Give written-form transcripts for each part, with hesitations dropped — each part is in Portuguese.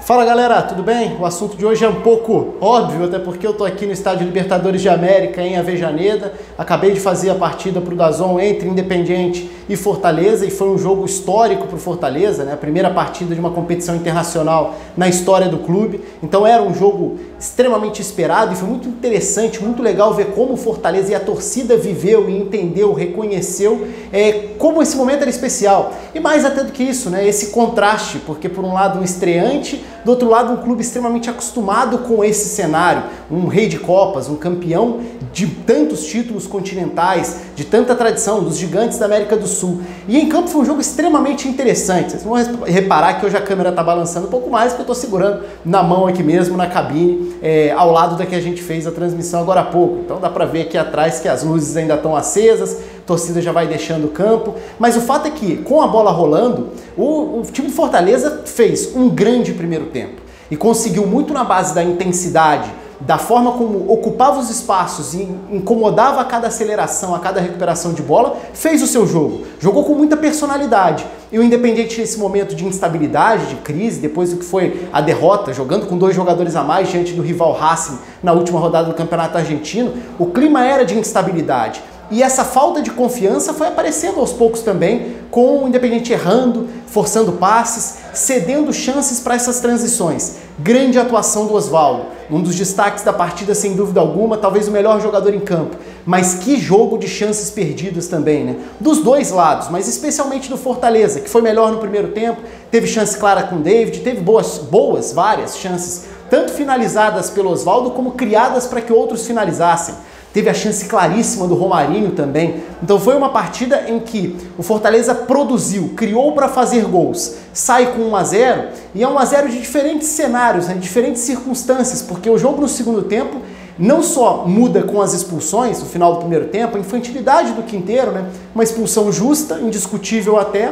Fala galera, tudo bem? O assunto de hoje é um pouco óbvio, até porque eu tô aqui no estádio Libertadores de América em Avejaneda. Acabei de fazer a partida pro DAZN entre Independiente e Fortaleza e foi um jogo histórico pro Fortaleza, né? A primeira partida de uma competição internacional na história do clube. Então era um jogo extremamente esperado e foi muito interessante, muito legal ver como o Fortaleza e a torcida viveu e entendeu, reconheceu como esse momento era especial. E mais até do que isso, né? Esse contraste, porque por um lado um estreante, do outro lado um clube extremamente acostumado com esse cenário, um rei de copas, um campeão de tantos títulos continentais, de tanta tradição, dos gigantes da América do Sul. E em campo foi um jogo extremamente interessante. Vocês vão reparar que hoje a câmera está balançando um pouco mais, porque eu estou segurando na mão aqui mesmo, na cabine, ao lado da que a gente fez a transmissão agora há pouco. Então dá para ver aqui atrás que as luzes ainda estão acesas, a torcida já vai deixando o campo. Mas o fato é que, com a bola rolando, o time de Fortaleza fez um grande primeiro tempo e conseguiu muito na base da intensidade, da forma como ocupava os espaços e incomodava a cada aceleração, a cada recuperação de bola, fez o seu jogo. Jogou com muita personalidade. E o Independiente nesse momento de instabilidade, de crise, depois do que foi a derrota, jogando com 2 jogadores a mais diante do rival Racing na última rodada do Campeonato Argentino, o clima era de instabilidade. E essa falta de confiança foi aparecendo aos poucos também, com o Independiente errando, forçando passes, cedendo chances para essas transições. Grande atuação do Osvaldo, um dos destaques da partida sem dúvida alguma, talvez o melhor jogador em campo. Mas que jogo de chances perdidas também, né? Dos dois lados, mas especialmente do Fortaleza, que foi melhor no primeiro tempo, teve chance clara com o David, teve várias chances, tanto finalizadas pelo Osvaldo como criadas para que outros finalizassem. Teve a chance claríssima do Romarinho também. Então foi uma partida em que o Fortaleza produziu, criou para fazer gols, sai com 1 a 0 e é 1 a 0 de diferentes cenários, né, diferentes circunstâncias, porque o jogo no segundo tempo não só muda com as expulsões no final do primeiro tempo, a infantilidade do Quinteiro, né, uma expulsão justa, indiscutível até,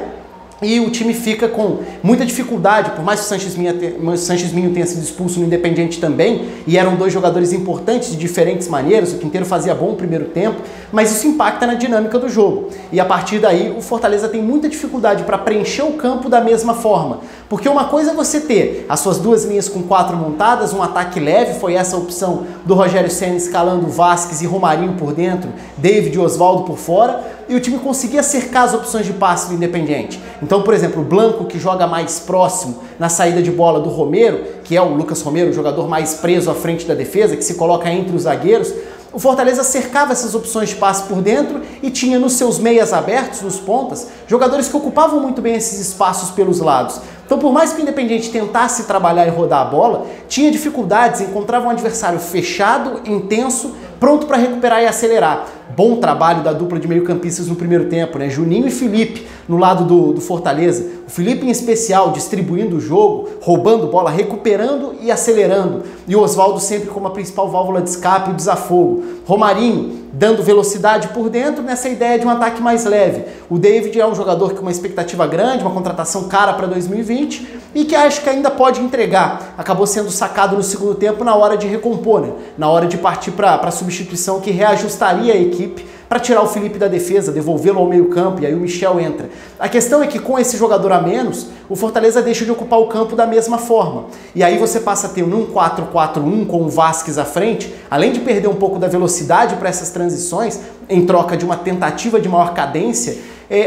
e o time fica com muita dificuldade, por mais que o Sanches Minho tenha sido expulso no Independiente também, e eram 2 jogadores importantes de diferentes maneiras, o Quinteiro fazia bom primeiro tempo, mas isso impacta na dinâmica do jogo. E a partir daí o Fortaleza tem muita dificuldade para preencher o campo da mesma forma. Porque uma coisa é você ter as suas 2 linhas com 4 montadas, um ataque leve, foi essa a opção do Rogério Ceni escalando Vasquez e Romarinho por dentro, David e Osvaldo por fora, e o time conseguia cercar as opções de passe do Independiente. Então, por exemplo, o Blanco, que joga mais próximo na saída de bola do Romero, que é o Lucas Romero, o jogador mais preso à frente da defesa, que se coloca entre os zagueiros, o Fortaleza cercava essas opções de passe por dentro e tinha nos seus meias abertos, nos pontas, jogadores que ocupavam muito bem esses espaços pelos lados. Então, por mais que o Independiente tentasse trabalhar e rodar a bola, tinha dificuldades, encontrava um adversário fechado, intenso, pronto para recuperar e acelerar. Bom trabalho da dupla de meio-campistas no primeiro tempo, né? Juninho e Felipe no lado do Fortaleza. O Felipe em especial distribuindo o jogo, roubando bola, recuperando e acelerando. E o Osvaldo sempre como a principal válvula de escape e desafogo. Romarinho dando velocidade por dentro nessa ideia de um ataque mais leve. O David é um jogador com uma expectativa grande, uma contratação cara para 2020 e que acho que ainda pode entregar. Acabou sendo sacado no segundo tempo na hora de recompor, né? Na hora de partir para a substituição que reajustaria a equipe para tirar o Felipe da defesa, devolvê-lo ao meio-campo, e aí o Michel entra. A questão é que com esse jogador a menos, o Fortaleza deixa de ocupar o campo da mesma forma. E aí você passa a ter um 4-4-1 com o Vasquez à frente, além de perder um pouco da velocidade para essas transições, em troca de uma tentativa de maior cadência,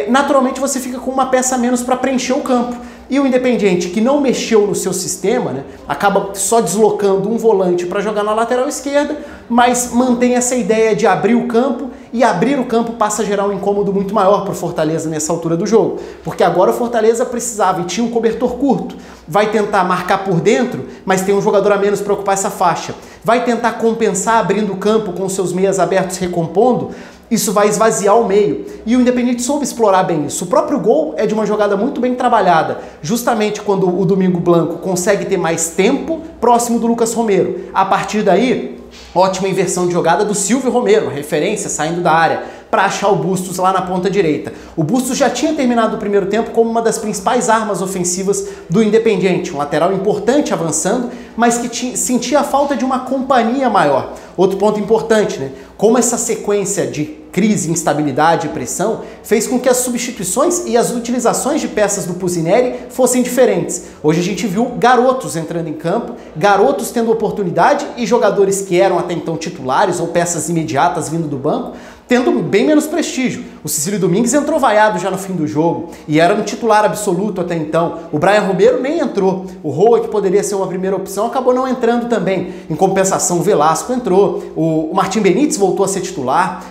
naturalmente você fica com uma peça a menos para preencher o campo. E o Independiente, que não mexeu no seu sistema, né, acaba só deslocando um volante para jogar na lateral esquerda, mas mantém essa ideia de abrir o campo, e abrir o campo passa a gerar um incômodo muito maior para o Fortaleza nessa altura do jogo. Porque agora o Fortaleza precisava e tinha um cobertor curto. Vai tentar marcar por dentro, mas tem um jogador a menos para ocupar essa faixa. Vai tentar compensar abrindo o campo com seus meias abertos recompondo. Isso vai esvaziar o meio. E o Independiente soube explorar bem isso. O próprio gol é de uma jogada muito bem trabalhada, justamente quando o Domingo Blanco consegue ter mais tempo próximo do Lucas Romero. A partir daí, ótima inversão de jogada do Silvio Romero, referência saindo da área. para achar o Bustos lá na ponta direita. O Bustos já tinha terminado o primeiro tempo como uma das principais armas ofensivas do Independiente, um lateral importante avançando, mas que sentia a falta de uma companhia maior. Outro ponto importante, né? Como essa sequência de crise, instabilidade e pressão fez com que as substituições e as utilizações de peças do Pusineri fossem diferentes. Hoje a gente viu garotos entrando em campo, garotos tendo oportunidade e jogadores que eram até então titulares ou peças imediatas vindo do banco, tendo bem menos prestígio. O Cecílio Domingues entrou vaiado já no fim do jogo e era um titular absoluto até então. O Brian Romero nem entrou. O Roa, que poderia ser uma primeira opção, acabou não entrando também. Em compensação, o Velasco entrou. O Martim Benítez voltou a ser titular,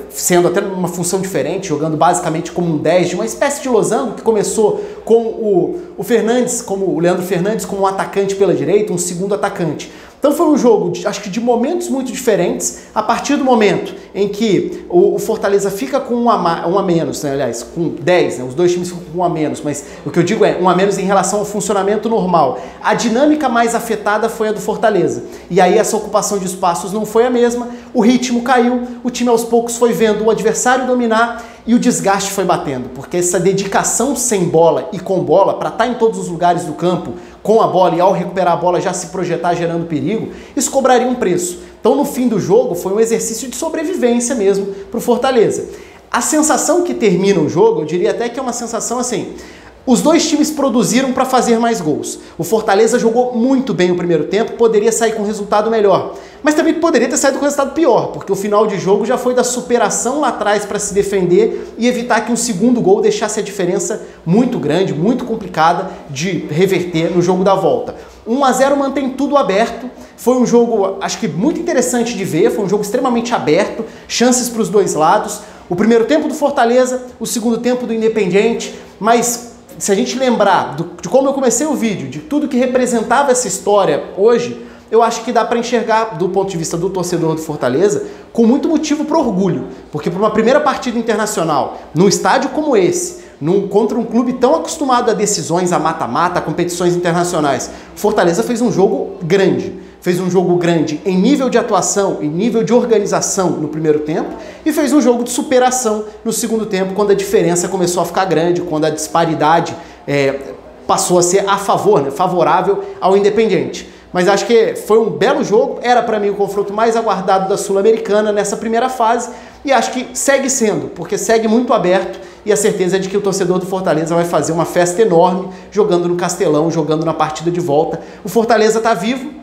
sendo até uma função diferente, jogando basicamente como um 10, de uma espécie de losango que começou com o Fernandes, como o Leandro Fernandes, como um atacante pela direita, um segundo atacante. Então foi um jogo, acho que de momentos muito diferentes, a partir do momento em que o Fortaleza fica com um a menos, né? Aliás, com 10, né? Os dois times ficam com um a menos, mas o que eu digo é um a menos em relação ao funcionamento normal. A dinâmica mais afetada foi a do Fortaleza. E aí essa ocupação de espaços não foi a mesma, o ritmo caiu, o time aos poucos foi vendo o adversário dominar e o desgaste foi batendo, porque essa dedicação sem bola e com bola, para estar em todos os lugares do campo, com a bola e ao recuperar a bola já se projetar gerando perigo, isso cobraria um preço. Então no fim do jogo foi um exercício de sobrevivência mesmo para o Fortaleza. A sensação que termina o jogo, eu diria até que é uma sensação assim, os dois times produziram para fazer mais gols. O Fortaleza jogou muito bem o primeiro tempo, poderia sair com um resultado melhor, mas também poderia ter saído com um resultado pior, porque o final de jogo já foi da superação lá atrás para se defender e evitar que um segundo gol deixasse a diferença muito grande, muito complicada de reverter no jogo da volta. 1 a 0 mantém tudo aberto, foi um jogo, acho que muito interessante de ver, foi um jogo extremamente aberto, chances para os dois lados. O primeiro tempo do Fortaleza, o segundo tempo do Independiente, mas se a gente lembrar de como eu comecei o vídeo, de tudo que representava essa história hoje, eu acho que dá para enxergar, do ponto de vista do torcedor do Fortaleza, com muito motivo para orgulho. Porque para uma primeira partida internacional, num estádio como esse, contra um clube tão acostumado a decisões, a mata-mata, a competições internacionais, Fortaleza fez um jogo grande. Fez um jogo grande em nível de atuação, em nível de organização no primeiro tempo, e fez um jogo de superação no segundo tempo, quando a diferença começou a ficar grande, quando a disparidade passou a ser a favor, né, favorável ao Independiente. Mas acho que foi um belo jogo, era para mim o confronto mais aguardado da Sul-Americana nessa primeira fase, e acho que segue sendo, porque segue muito aberto, e a certeza é de que o torcedor do Fortaleza vai fazer uma festa enorme, jogando no Castelão, jogando na partida de volta. O Fortaleza está vivo,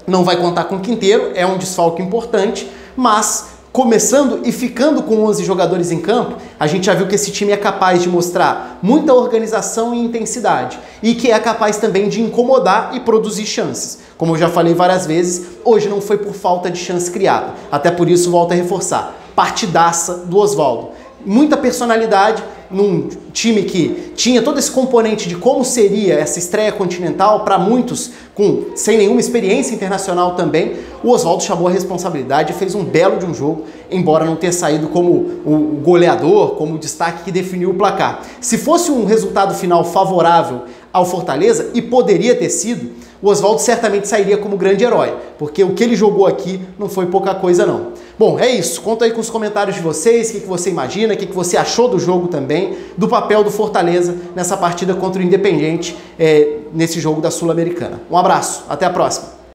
não vai contar com o Quinteiro, é um desfalque importante, mas começando e ficando com 11 jogadores em campo, a gente já viu que esse time é capaz de mostrar muita organização e intensidade, e que é capaz também de incomodar e produzir chances. Como eu já falei várias vezes, hoje não foi por falta de chance criada, até por isso volto a reforçar, partidaça do Oswaldo. Muita personalidade, num time que tinha todo esse componente de como seria essa estreia continental, para muitos sem nenhuma experiência internacional também, o Oswaldo chamou a responsabilidade e fez um belo de um jogo, embora não tenha saído como o goleador, como o destaque que definiu o placar. Se fosse um resultado final favorável ao Fortaleza, e poderia ter sido, o Oswaldo certamente sairia como grande herói, porque o que ele jogou aqui não foi pouca coisa não. Bom, é isso. Conta aí com os comentários de vocês, o que você imagina, o que você achou do jogo também, do papel do Fortaleza nessa partida contra o Independiente, nesse jogo da Sul-Americana. Um abraço, até a próxima.